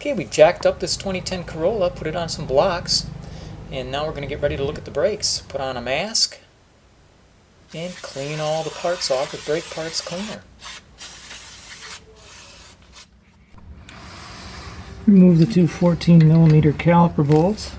Okay, we jacked up this 2010 Corolla, put it on some blocks, and now we're going to get ready to look at the brakes. Put on a mask and clean all the parts off with brake parts cleaner. Remove the two 14mm caliper bolts.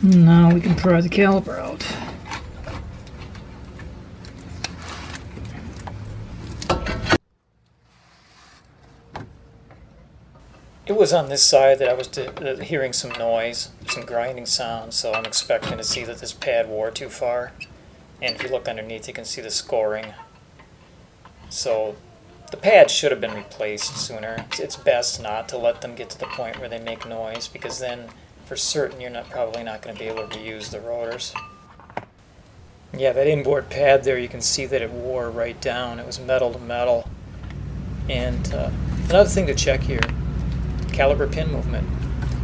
Now we can pry the caliper out. It was on this side that I was hearing some noise, some grinding sound, so I'm expecting to see that this pad wore too far. And if you look underneath, you can see the scoring. So the pad should have been replaced sooner. It's best not to let them get to the point where they make noise, because then for certain you're probably not going to be able to reuse the rotors. Yeah, that inboard pad there, you can see that it wore right down. It was metal to metal. And another thing to check here, caliper pin movement.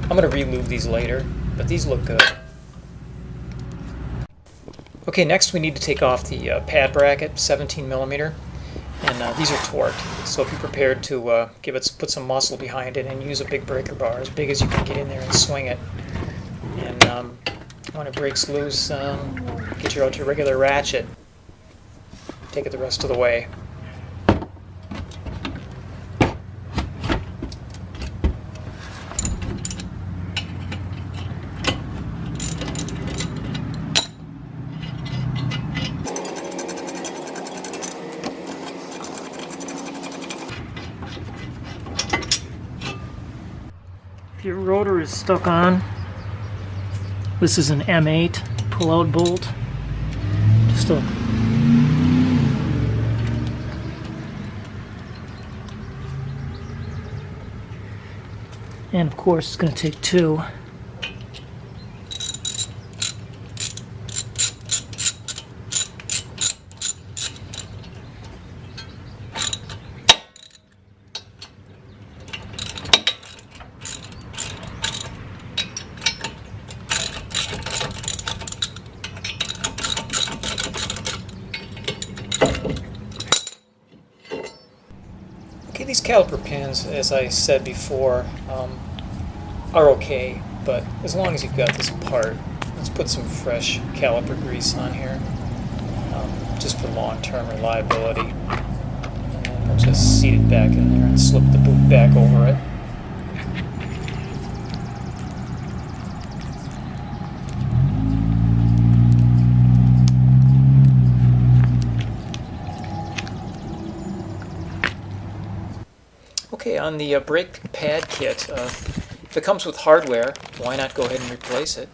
I'm going to re-lube these later, but these look good. Okay, next we need to take off the pad bracket, 17mm, and these are torqued. So if you're prepared to put some muscle behind it and use a big breaker bar, as big as you can get in there and swing it. And when it breaks loose, get you out to a regular ratchet. Take it the rest of the way. If your rotor is stuck on, this is an M8 pull-out bolt. And of course it's going to take two. Okay, these caliper pins, as I said before, are okay, but as long as you've got this apart, let's put some fresh caliper grease on here, just for long-term reliability. And then we'll just seat it back in there and slip the boot back over it. Okay, on the brake pad kit, if it comes with hardware, why not go ahead and replace it?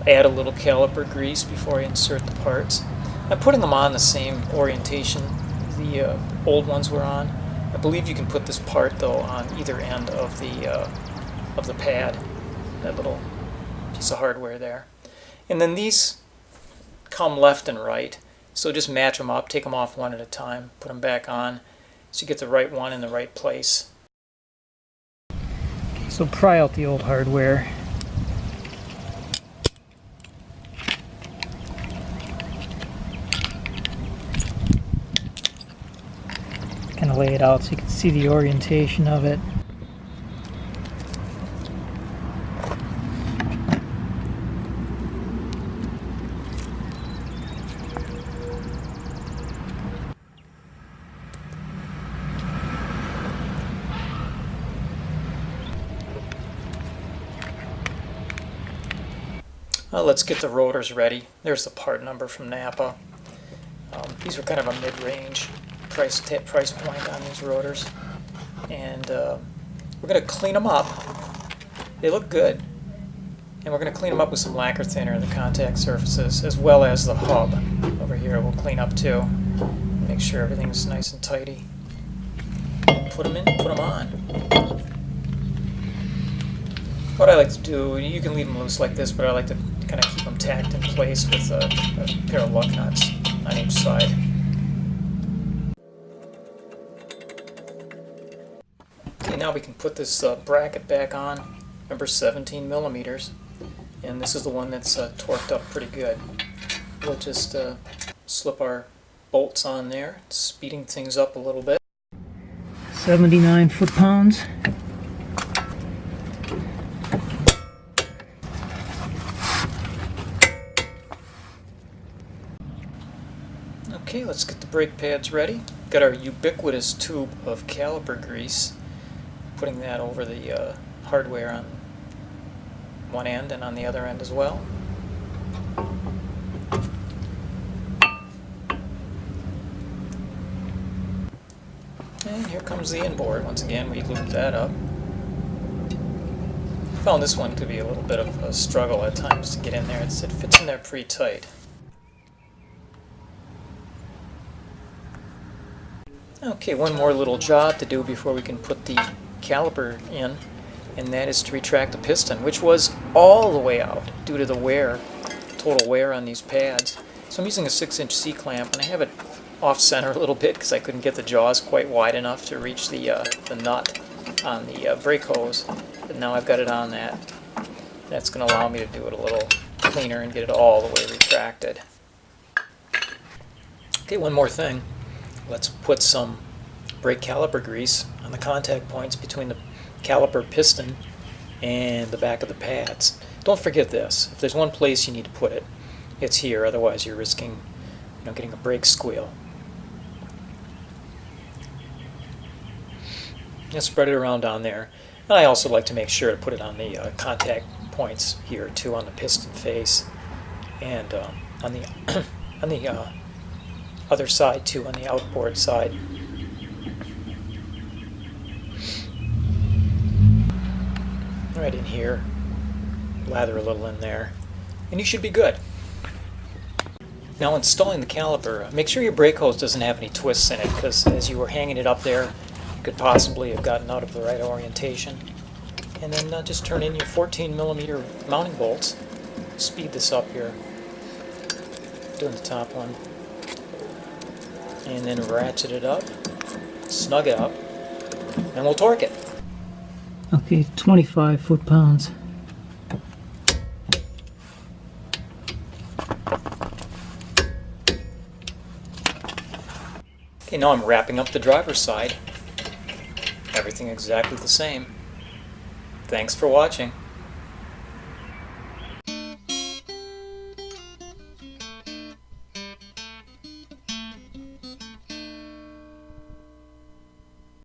Add a little caliper grease before I insert the parts. I'm putting them on the same orientation the old ones were on. I believe you can put this part, though, on either end of the pad, that little piece of hardware there. And then these come left and right, so just match them up, take them off one at a time, put them back on, so you get the right one in the right place. Okay, so pry out the old hardware. Kind of lay it out so you can see the orientation of it. Let's get the rotors ready. There's the part number from Napa. These were kind of a mid-range price point on these rotors. And we're going to clean them up. They look good. And we're going to clean them up with some lacquer thinner, the contact surfaces, as well as the hub over here we'll clean up too. Make sure everything's nice and tidy. Put them in, put them on. What I like to do, you can leave them loose like this, but I like to kind of keep them tacked in place with a pair of lug nuts on each side. Okay, now we can put this bracket back on. Remember, 17 millimeters, and this is the one that's torqued up pretty good. We'll just slip our bolts on there, speeding things up a little bit. 79 foot-pounds. Okay, let's get the brake pads ready. Got our ubiquitous tube of caliper grease. Putting that over the hardware on one end and on the other end as well. And here comes the inboard. Once again, we loop that up. Found this one to be a little bit of a struggle at times to get in there. It fits in there pretty tight. Okay, one more little job to do before we can put the caliper in, and that is to retract the piston, which was all the way out due to the wear, total wear on these pads. So I'm using a 6-inch C-clamp, and I have it off-center a little bit because I couldn't get the jaws quite wide enough to reach the nut on the brake hose. But now I've got it on that. That's going to allow me to do it a little cleaner and get it all the way retracted. Okay, one more thing. Let's put some brake caliper grease on the contact points between the caliper piston and the back of the pads. Don't forget this. If there's one place you need to put it, it's here. Otherwise, you're risking, getting a brake squeal. And spread it around down there. And I also like to make sure to put it on the contact points here too, on the piston face, and on the on the other side too, on the outboard side. Right in here, lather a little in there, and you should be good. Now, installing the caliper, make sure your brake hose doesn't have any twists in it, because as you were hanging it up there, you could possibly have gotten out of the right orientation. And then just turn in your 14 millimeter mounting bolts. Speed this up here, doing the top one, and then ratchet it up, snug it up, and we'll torque it. Okay, 25 foot-pounds. Okay, now I'm wrapping up the driver's side. Everything exactly the same. Thanks for watching.